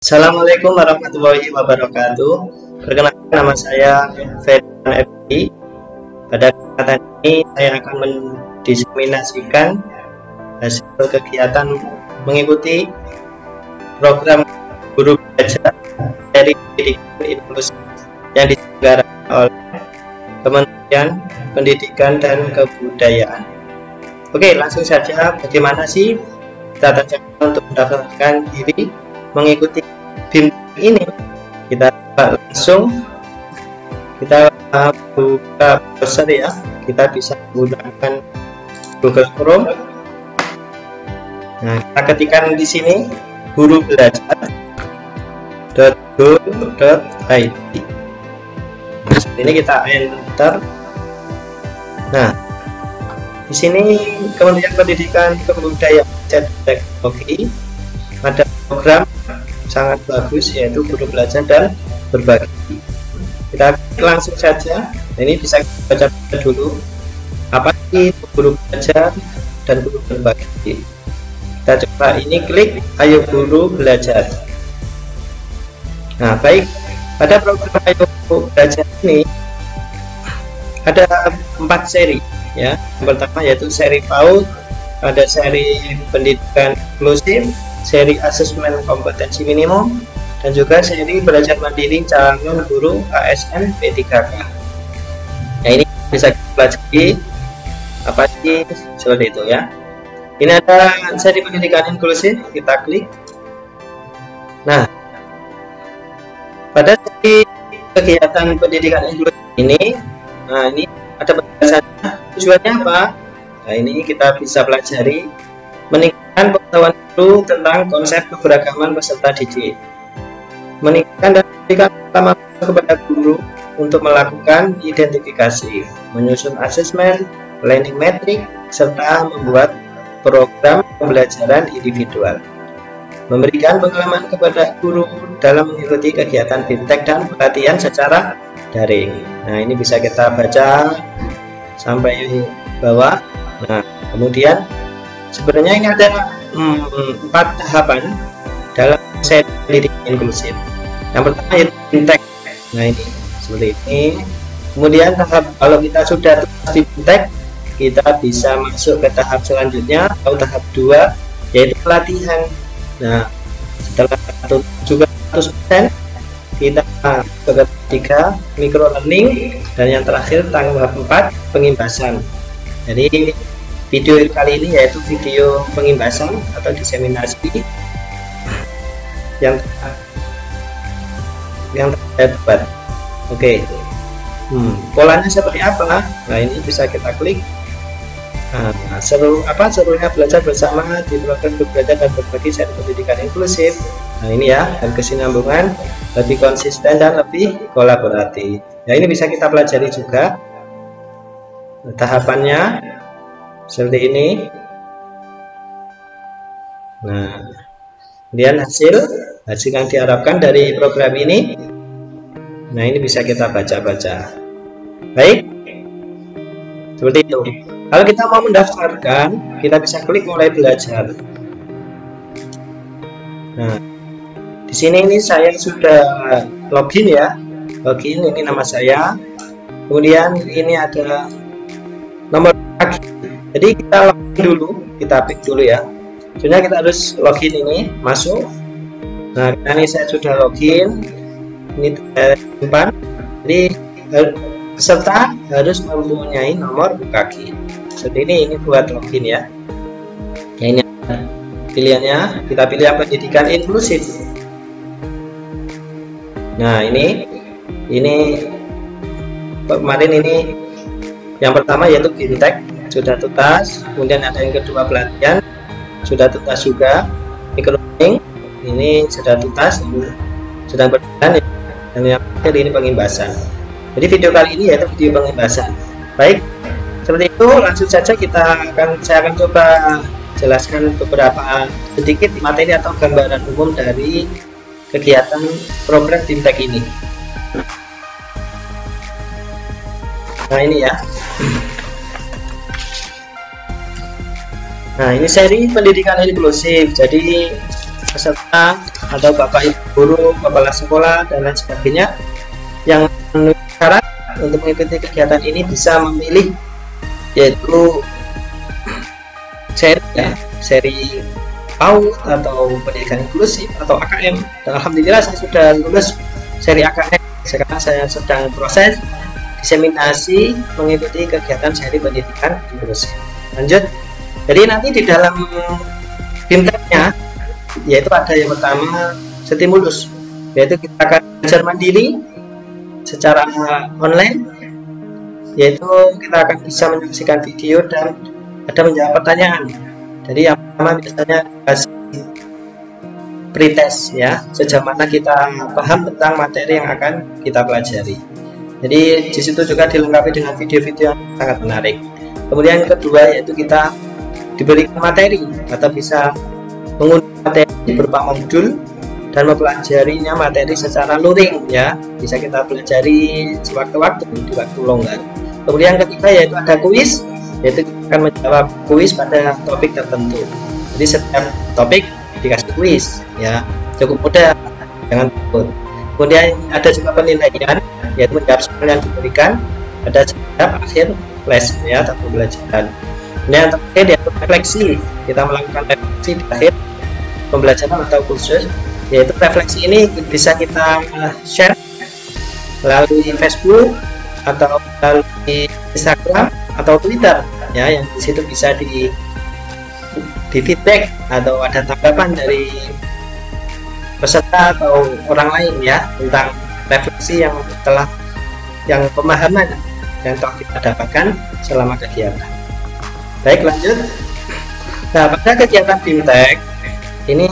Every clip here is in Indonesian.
Assalamualaikum warahmatullahi wabarakatuh. Perkenalkan, nama saya Ferdinand Epdi. Pada kesempatan ini saya akan mendiseminasikan hasil kegiatan mengikuti program guru belajar dari pendidikan inklusif yang diselenggarakan oleh Kementerian Pendidikan dan Kebudayaan. Oke, langsung saja, bagaimana sih tata cara untuk mendaftarkan diri mengikuti BIM ini? Kita langsung buka browser ya. Kita bisa menggunakan Google Chrome. Nah, kita ketikkan di sini gurubelajar.go.id. Ini kita enter. Nah, di sini Kementerian Pendidikan Kebudayaan dan Teknologi ada program sangat bagus, yaitu guru belajar dan berbagi. Kita langsung saja. Ini bisa kita baca dulu apa sih guru belajar dan guru berbagi. Kita coba ini, klik ayo guru belajar. Nah, baik, pada program ayo guru belajar ini ada 4 seri ya. Yang pertama yaitu seri PAUD, ada seri pendidikan inklusif, seri asesmen kompetensi minimum, dan juga seri belajar mandiri calon guru ASN P3K. Nah, ini bisa kita pelajari apa sih seperti itu ya. Ini ada seri pendidikan inklusif, kita klik. Nah, pada seri kegiatan pendidikan inklusif ini, nah ini ada penjelasannya, tujuannya apa. Nah, ini kita bisa pelajari meningkatkan pengetahuan guru tentang konsep keberagaman peserta didik, meningkatkan dan memberikan pengalaman kepada guru untuk melakukan identifikasi, menyusun asesmen, planning metrik, serta membuat program pembelajaran individual, memberikan pengalaman kepada guru dalam mengikuti kegiatan BIMTEK dan pelatihan secara daring. Nah, ini bisa kita baca sampai bawah. Nah, kemudian sebenarnya ini ada 4 tahapan dalam seri pendidikan inklusif. Yang pertama yaitu BIMTEK. Nah, ini seperti ini. Kemudian kalau kita sudah di BIMTEK, kita bisa masuk ke tahap selanjutnya atau tahap 2, yaitu pelatihan. Nah, setelah juga 100%, kita ke 3 micro learning, dan yang terakhir tahap 4 pengimbasan. Jadi video kali ini yaitu video pengimbasan atau diseminasi yang terdapat. Oke, polanya seperti apa? Nah, ini bisa kita klik. Nah, serunya belajar bersama di program belajar dan berbagi seri pendidikan inklusif. Nah, ini ya, dan kesinambungan, lebih konsisten dan lebih kolaboratif. Nah, ini bisa kita pelajari juga tahapannya seperti ini. Nah, kemudian hasil yang diharapkan dari program ini. Nah, ini bisa kita baca-baca. Baik, seperti itu. Kalau kita mau mendaftarkan, kita bisa klik mulai belajar. Nah, di sini ini saya sudah login ya. Login, ini nama saya. Kemudian ini ada nomor kaki. Jadi kita login dulu, kita pick dulu ya. Sebenarnya kita harus login ini, masuk. Nah, ini saya sudah login. Ini simpan. Jadi peserta harus mempunyai nomor kaki. Seperti ini buat login ya. Nah, ini pilihannya, kita pilih yang pendidikan inklusif. Nah, ini kemarin ini yang pertama yaitu BIMTEK sudah tuntas, kemudian ada yang kedua pelatihan sudah tuntas juga, micro learning ini sudah tuntas, sedang berjalan ya. Dan yang terakhir ini pengimbasan. Jadi video kali ini yaitu video pengimbasan. Baik, seperti itu, langsung saja saya akan coba jelaskan beberapa sedikit materi atau gambaran umum dari kegiatan program BIMTEK ini. Nah, ini ya. Nah, ini seri pendidikan inklusif. Jadi peserta atau bapak ibu guru, kepala sekolah dan lain sebagainya yang memenuhi syarat untuk mengikuti kegiatan ini bisa memilih yaitu seri PAUD atau pendidikan inklusif atau AKM. Dan alhamdulillah saya sudah lulus seri AKM. Sekarang saya sedang proses diseminasi mengikuti kegiatan seri pendidikan inklusif. Lanjut. Jadi nanti di dalam BIMTEK-nya yaitu ada yang pertama stimulus, yaitu kita akan belajar mandiri secara online, yaitu kita akan bisa menyaksikan video dan ada menjawab pertanyaan. Jadi yang pertama biasanya pretest ya, sejauh mana kita paham tentang materi yang akan kita pelajari. Jadi di situ juga dilengkapi dengan video-video yang sangat menarik. Kemudian yang kedua yaitu kita diberikan materi atau bisa mengunduh materi berupa modul dan mempelajarinya materi secara luring ya, bisa kita pelajari sewaktu-waktu di waktu longgar. Kemudian yang ketiga yaitu ada kuis, yaitu kita akan menjawab kuis pada topik tertentu. Jadi setiap topik dikasih kuis ya, cukup mudah, jangan takut. Kemudian ada juga penilaian, yaitu menjawab soal yang diberikan pada setiap akhir les ya atau pembelajaran. Nah, yang terakhir yaitu refleksi. Kita melakukan refleksi di akhir pembelajaran atau kursus, yaitu refleksi ini bisa kita share melalui Facebook atau melalui Instagram atau Twitter ya, yang di situ bisa di feedback atau ada tanggapan dari peserta atau orang lain ya tentang refleksi yang pemahaman yang telah kita dapatkan selama kegiatan. Baik, lanjut. Nah, pada kegiatan BIMTEK ini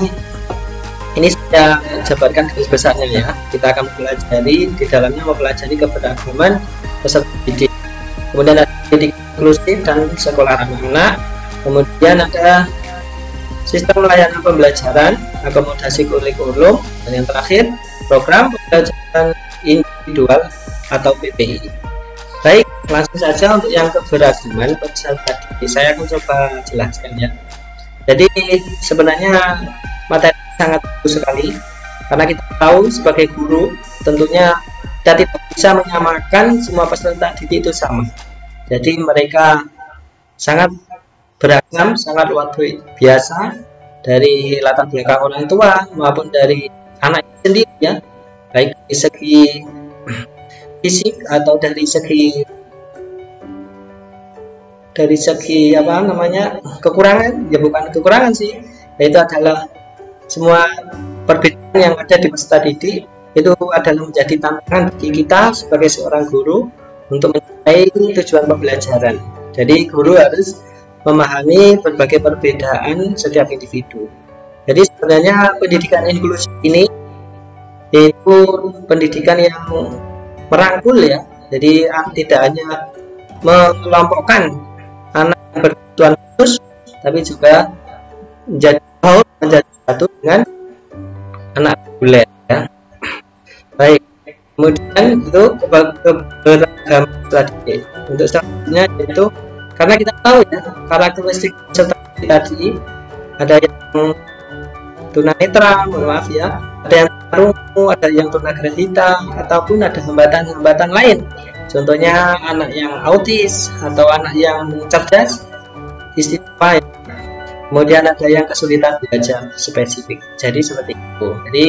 saya jabarkan garis besarnya ya. Kita akan mempelajari di dalamnya keberagaman peserta didik. Kemudian ada pendidikan inklusif dan sekolah ramah anak. Kemudian ada sistem layanan pembelajaran, akomodasi kurikulum, dan yang terakhir program pembelajaran individual atau PPI. Baik, langsung saja untuk yang keberagaman peserta didik saya akan coba jelaskan ya. Jadi sebenarnya materi sangat bagus sekali karena kita tahu sebagai guru tentunya kita tidak bisa menyamakan semua peserta didik itu sama. Jadi mereka sangat beragam, sangat luar biasa dari latar belakang orang tua maupun dari anak sendiri ya, baik dari segi fisik atau dari segi kekurangan ya, bukan kekurangan sih, yaitu adalah semua perbedaan yang ada di peserta didik itu adalah menjadi tantangan bagi kita sebagai seorang guru untuk mencapai tujuan pembelajaran. Jadi guru harus memahami berbagai perbedaan setiap individu. Jadi sebenarnya pendidikan inklusif ini yaitu pendidikan yang merangkul ya. Jadi tidak hanya mengelompokkan anak yang berkebutuhan khusus, tapi juga menjadi satu dengan anak reguler ya. Baik, kemudian itu keberagaman tadi. Untuk selanjutnya yaitu karena kita tahu ya karakteristik peserta tadi ada yang tunanetra, maaf ya, ada yang tunarungu, ada yang tunagrahita, ataupun ada hambatan-hambatan lain. Contohnya anak yang autis atau anak yang cerdas istimewa. Kemudian ada yang kesulitan belajar spesifik. Jadi seperti itu. Jadi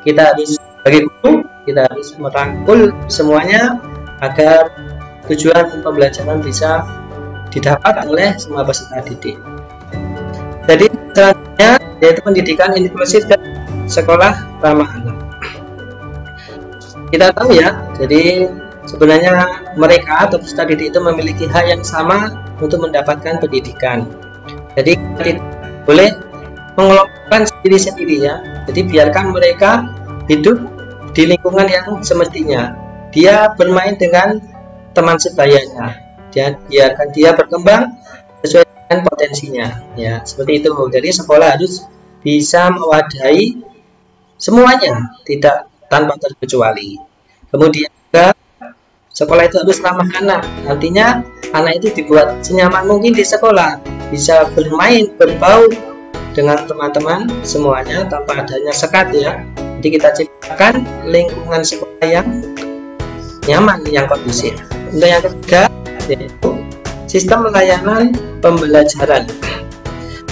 kita harus sebagai guru kita harus merangkul semuanya agar tujuan pembelajaran bisa didapat oleh semua peserta didik. Jadi selanjutnya yaitu pendidikan inklusif dan sekolah ramah anak. Kita tahu ya, jadi sebenarnya mereka atau peserta didik itu memiliki hak yang sama untuk mendapatkan pendidikan. Jadi kita tidak boleh mengelompokkan sendiri-sendiri ya. Jadi biarkan mereka hidup di lingkungan yang semestinya. Dia bermain dengan teman sebayanya. Biarkan dia berkembang sesuai dengan potensinya. Ya, seperti itu. Jadi sekolah harus bisa mewadahi semuanya, tidak tanpa terkecuali. Kemudian juga sekolah itu harus ramah anak. Artinya anak itu dibuat senyaman mungkin di sekolah, bisa bermain, berbaur dengan teman-teman semuanya tanpa adanya sekat ya. Jadi kita ciptakan lingkungan sekolah yang nyaman, yang kondusif. Untuk yang ketiga yaitu sistem layanan pembelajaran.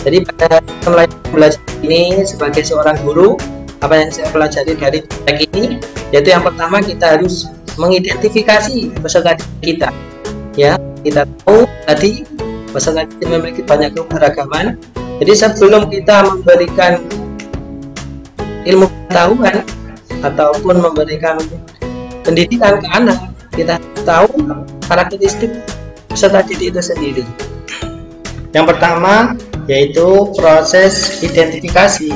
Jadi pada sistem layanan pembelajaran ini, sebagai seorang guru, apa yang saya pelajari dari proyek ini yaitu yang pertama, kita harus mengidentifikasi peserta kita ya. Kita tahu tadi peserta didik memiliki banyak keberagaman. Jadi sebelum kita memberikan ilmu pengetahuan ataupun memberikan pendidikan ke anak, kita tahu karakteristik peserta didik itu sendiri. Yang pertama yaitu proses identifikasi,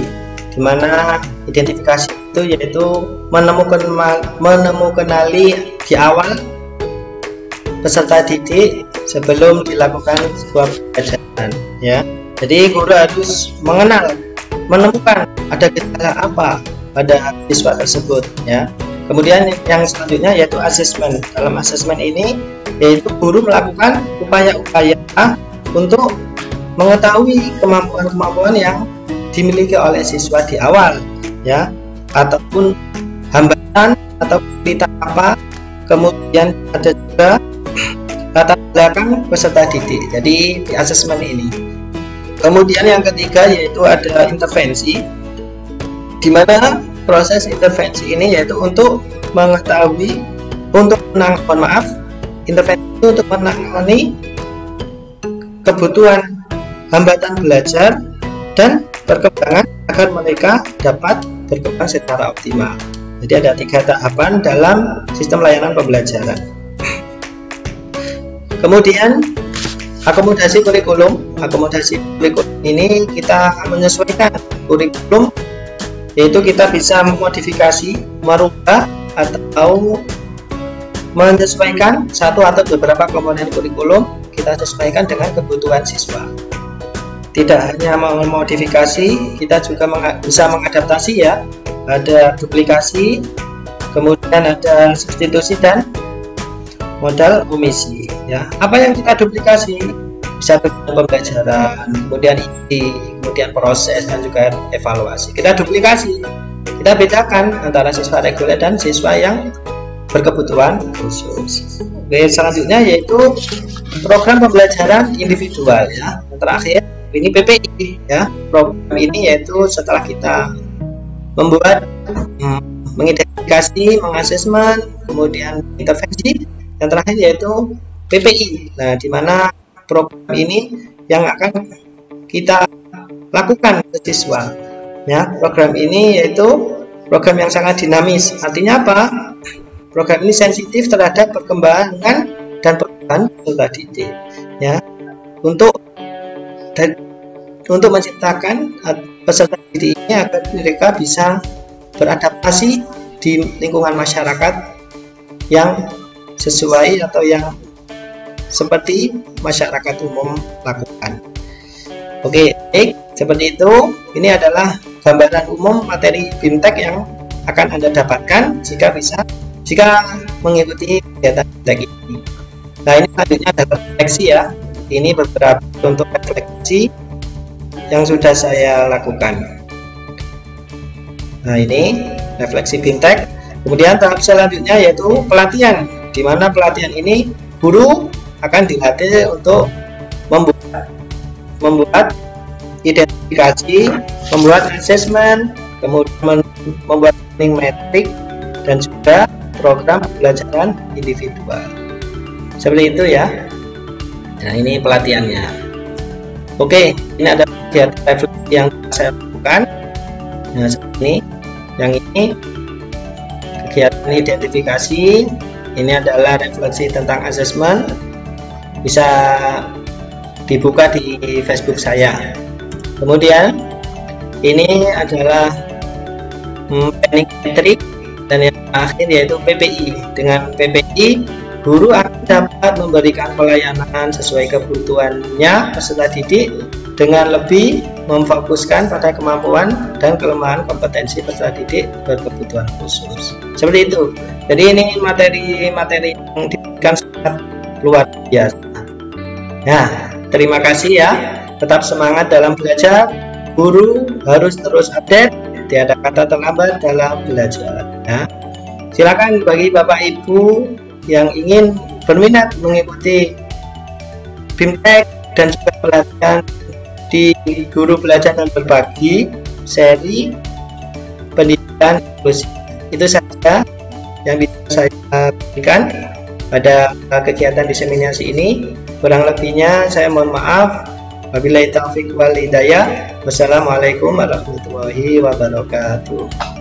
di mana identifikasi itu yaitu menemukanali di awal peserta didik sebelum dilakukan sebuah pembelajaran ya. Jadi guru harus menemukan ada gejala apa pada siswa tersebut ya. Kemudian yang selanjutnya yaitu asesmen. Dalam asesmen ini yaitu guru melakukan upaya-upaya untuk mengetahui kemampuan-kemampuan yang dimiliki oleh siswa di awal ya, ataupun hambatan atau kita apa. Kemudian ada juga latar belakang peserta didik, jadi di asesmen ini. Kemudian yang ketiga yaitu ada intervensi, di mana proses intervensi ini yaitu untuk mengetahui, intervensi itu untuk menangani kebutuhan hambatan belajar dan perkembangan agar mereka dapat berkembang secara optimal. Jadi ada 3 tahapan dalam sistem layanan pembelajaran. Kemudian akomodasi kurikulum. Akomodasi kurikulum ini kita menyesuaikan kurikulum, yaitu kita bisa memodifikasi, merubah atau menyesuaikan satu atau beberapa komponen kurikulum, kita sesuaikan dengan kebutuhan siswa. Tidak hanya memodifikasi, kita juga bisa mengadaptasi ya. Ada duplikasi, kemudian ada substitusi dan modal omisi ya. Apa yang kita duplikasi? Bisa pembelajaran, kemudian isi, kemudian proses, dan juga evaluasi. Kita duplikasi, kita bedakan antara siswa reguler dan siswa yang berkebutuhan khusus. Oke, selanjutnya yaitu program pembelajaran individual ya. Yang terakhir ini PPI ya. Program ini yaitu setelah kita membuat, mengidentifikasi, mengasesmen, kemudian intervensi, yang terakhir yaitu PPI. Nah, di mana program ini yang akan kita lakukan ke siswa ya. Program ini yaitu program yang sangat dinamis. Artinya apa? Program ini sensitif terhadap perkembangan dan perubahan peserta didik ya, untuk menciptakan peserta didik ini agar mereka bisa beradaptasi di lingkungan masyarakat yang sesuai atau yang seperti masyarakat umum lakukan. Oke, baik, seperti itu. Ini adalah gambaran umum materi BIMTEK yang akan Anda dapatkan jika mengikuti kegiatan BIMTEK ini. Nah, ini selanjutnya ada refleksi ya. Ini beberapa contoh refleksi yang sudah saya lakukan. Nah, ini refleksi BIMTEK. Kemudian tahap selanjutnya yaitu pelatihan, di mana pelatihan ini guru akan dilatih untuk membuat identifikasi, membuat asesmen, kemudian membuat learning metrik, dan juga program pembelajaran individual. Seperti itu ya. Nah, ini pelatihannya. Oke, ini ada kegiatan refleksi yang saya lakukan. Nah, seperti ini. Yang ini kegiatan identifikasi. Ini adalah refleksi tentang asesmen. Bisa dibuka di Facebook saya. Kemudian ini adalah planning metrik, dan yang terakhir yaitu PPI. Dengan PPI, guru akan dapat memberikan pelayanan sesuai kebutuhannya peserta didik dengan lebih memfokuskan pada kemampuan dan kelemahan kompetensi peserta didik berkebutuhan khusus. Seperti itu. Jadi ini materi-materi yang diberikan sangat luar biasa. Nah, terima kasih ya. Tetap semangat dalam belajar. guru harus terus update, tiada kata terlambat dalam belajar. Ya. Silakan bagi Bapak Ibu yang ingin berminat mengikuti BIMTEK dan juga pelatihan di Guru Belajar dan Berbagi seri pendidikan inklusif. Itu saja yang bisa saya berikan pada kegiatan diseminasi ini. Kurang lebihnya saya mohon maaf. Wabillahi taufiq wal hidayah. Wassalamualaikum warahmatullahi wabarakatuh.